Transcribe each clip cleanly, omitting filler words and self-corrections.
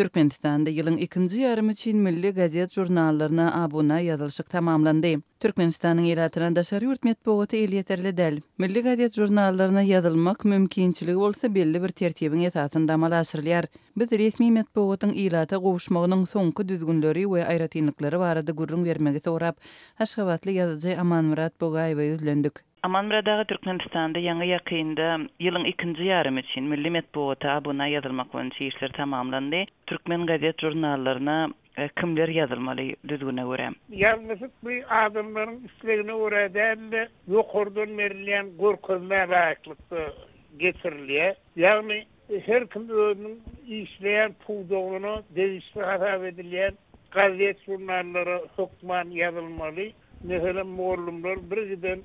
Türkmenistanda ýylyň 2-nji ýarymy üçin milli gazet jurnallaryna abuna ýazylşyk tamamlandy. Türkmenistanyň ýylatyna daşary ýurt medeniýeti el ýeterli däl. Milli gazet jurnallaryna ýazylmak mümkinçiligi bolsa belli bir tertibiň esasynda amal aşyrylýar. Biz resmi medeniýetiň ýylata gowuşmagynyň soňky düzgünleri we aýratynlyklary barada gurrun bermegi sorap, Aşgabatly ýazyjy Amanmurat Bogaýewa ýüzlendik. Amanmuradagy Türkmenistanda ýaňy ýakynda ýylyň 2-nji ýarymy üçin milli medeniýete abuna ýazylmak boýunça işler tamamlandy. Türkmen gazet jurnallaryna kimler ýazylmaly düzgüne görä? Ýalňysyk bu adamlaryň islegine görä däl, ýokurdan berilýän gorkuzma rahatlıkda getirilýär. Ýagny her kim özüniň işleýän puwdugyny degişli hasap edilýän gazet jurnallary hukman ýazylmaly. Mesela muallymlar birden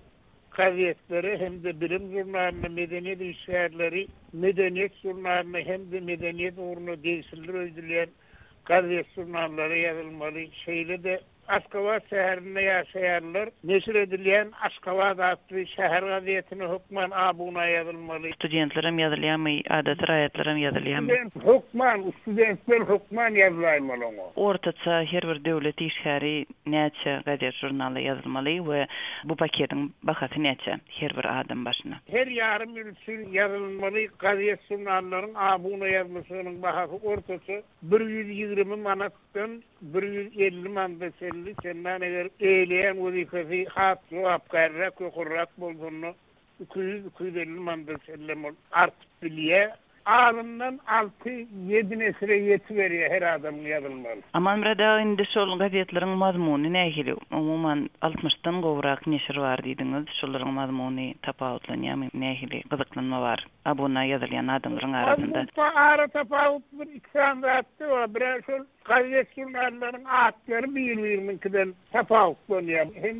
gazetleri hem de bilim jurnalyny, medeniýet işgärleri, medeniýet jurnalyny hem de medeniýet uğruna degişli öýdülýän gazet jurnallary ýazylmaly. Şeýle de Aşgabat şäherinde ýaşaýarlar, neşir edilýän Aşgabat adly şäher gazetine hukman abuna ýazylmaly. Studentlerim ýazylýarmy, adat raýatlarym ýazylýarmy? Hukman, studentler hukman ýazylmaly. Ortaça her bir döwlet işgäri näçe gazet jurnaly ýazylmaly we bu paketiň bahasy näçe her bir adam başyna? Her ýarym ýyl üçin ýazylmaly gazet jurnallaryň abuna ýazmasynyň bahasy ortaça 120 manatdan 150 manatga senden eger eýleýän wezifesi hat jogap garrak okurrak bolduğunu 250 manatga artyp bilýär. Alından 6-7 nesre yetiberýär her adam ýazylmaly. Amanmurada indi şol gazetleriň mazmuny nähili? Umumyň 60-dan gowrak neşir bar diýdiňiz. Şolaryň mazmuny tapawutlanýarmy? Nähili gyzyklanma bar? Abuna ýazylýan adamlaryň arasynda. Ara tapawut bir ikram zatdy we bir şol gazet jurnallaryň atlary bir-birinden tapawutlanýar. Hem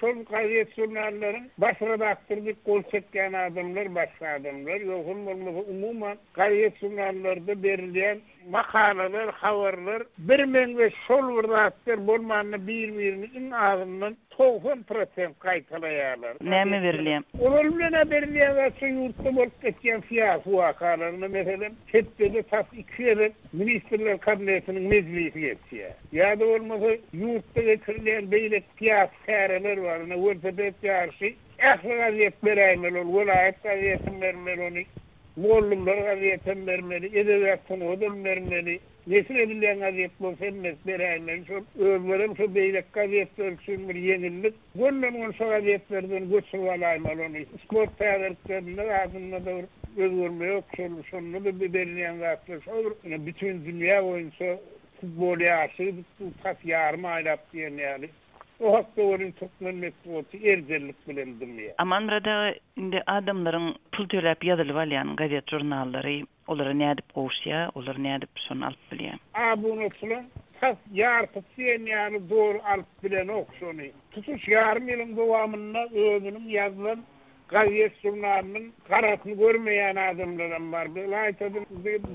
şol gazet jurnallaryň baş redaktorlyk kol çekýän adamlar başga adamlar ýokun bolmasa umumyň gazet jurnallarda berilýän makalalar, habarlar bir meňe şol wurdatlar bolmanyny bir-biriniň ağzyndan 90% gaýtalaýarlar. Näme berilýär? Olar bilen berilýän we ýurtda bolup geçýän fiýas wakalaryny meselem chetde tap 2 ýere ministrler kabinetiniň meclisi geçýär. Ýa-da bolmasa ýurtda geçirilýän beýle fiýas säreler bar. Wurtda ýarşy ähli beräýmeli, welaýat gazetleri muallymlar gazetini bermeli, edebiyatçy odam bermeli. Nesil edilýän gazet bolsa emmes beräýmeli. Şol özlerim şu beýle gazetler üçin bir ýeňillik. Gollan şu gazetlerden göçüp alaýmaly. Sport täderlerinde azynda da özgürlük ýok, şonu da berilýän gazetler. Şol bütün dünýä boýunça futbol ýaşy, tas ýarmy aýlap diýenler. O hakda orun Türkmen medeniýeti erjellik bilen bilýär. Amanmurada indi adamlaryň pul töläp ýazylyp alýan gazet jurnallary olara nädip gowuşýar, olar nädip şonu alyp bilýär? Abunaçylar tas ýarpy ýaly dor alyp bilen okşony. Tutuş ýarym ýylyň dowamynda özüniň ýazylan gazet jurnalynyň garatyny görmeýän adamlar bar.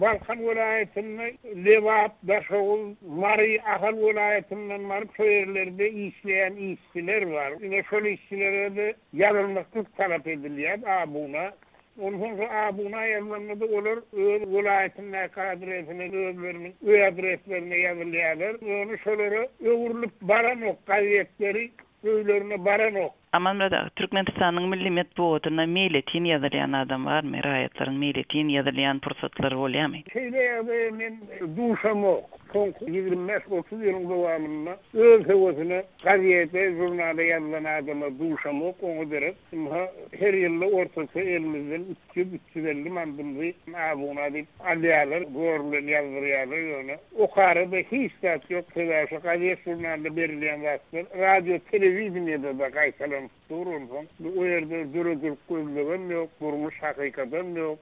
Balkan welaýatyny Lewap, Daşoğul, Mari, Ahal welaýatynyň bar şeýerlerde işleýän işçiler bar. Ine şol işçilere de ýazylmakly talap edilýär abuna. Ondan abuna ýazylmada olar öz welaýatynyň adresine, özleriniň öý adreslerine ýazylýarlar. Onu şolara öwrülip baran ok gazetleri öýlerine baran ok. Amanmurada Türkmenistanyň milli medeniýetine meýletin ýazylýan adam barmy? Raýatlaryň meýletin ýazylýan pursatlary bolýarmy? Şeýle men duşam ok. Son 25-30 ýylyň dowamynda öz hewesyne gazete, jurnaly ýazylan adama duşam ok, oňa berip, her ýyl ortaça elimizden 350 mandymly abuna diýip alýarlar, görülen ýazylýarlar ýöne. Okary da hiç zat ýok, täze gazet jurnalyna berilýän wagtlar, radio, telewizionyada da gaýtalan durulýan. Bu ýerde dürüdür gözlegem ýok, durmuş hakykatym ýok.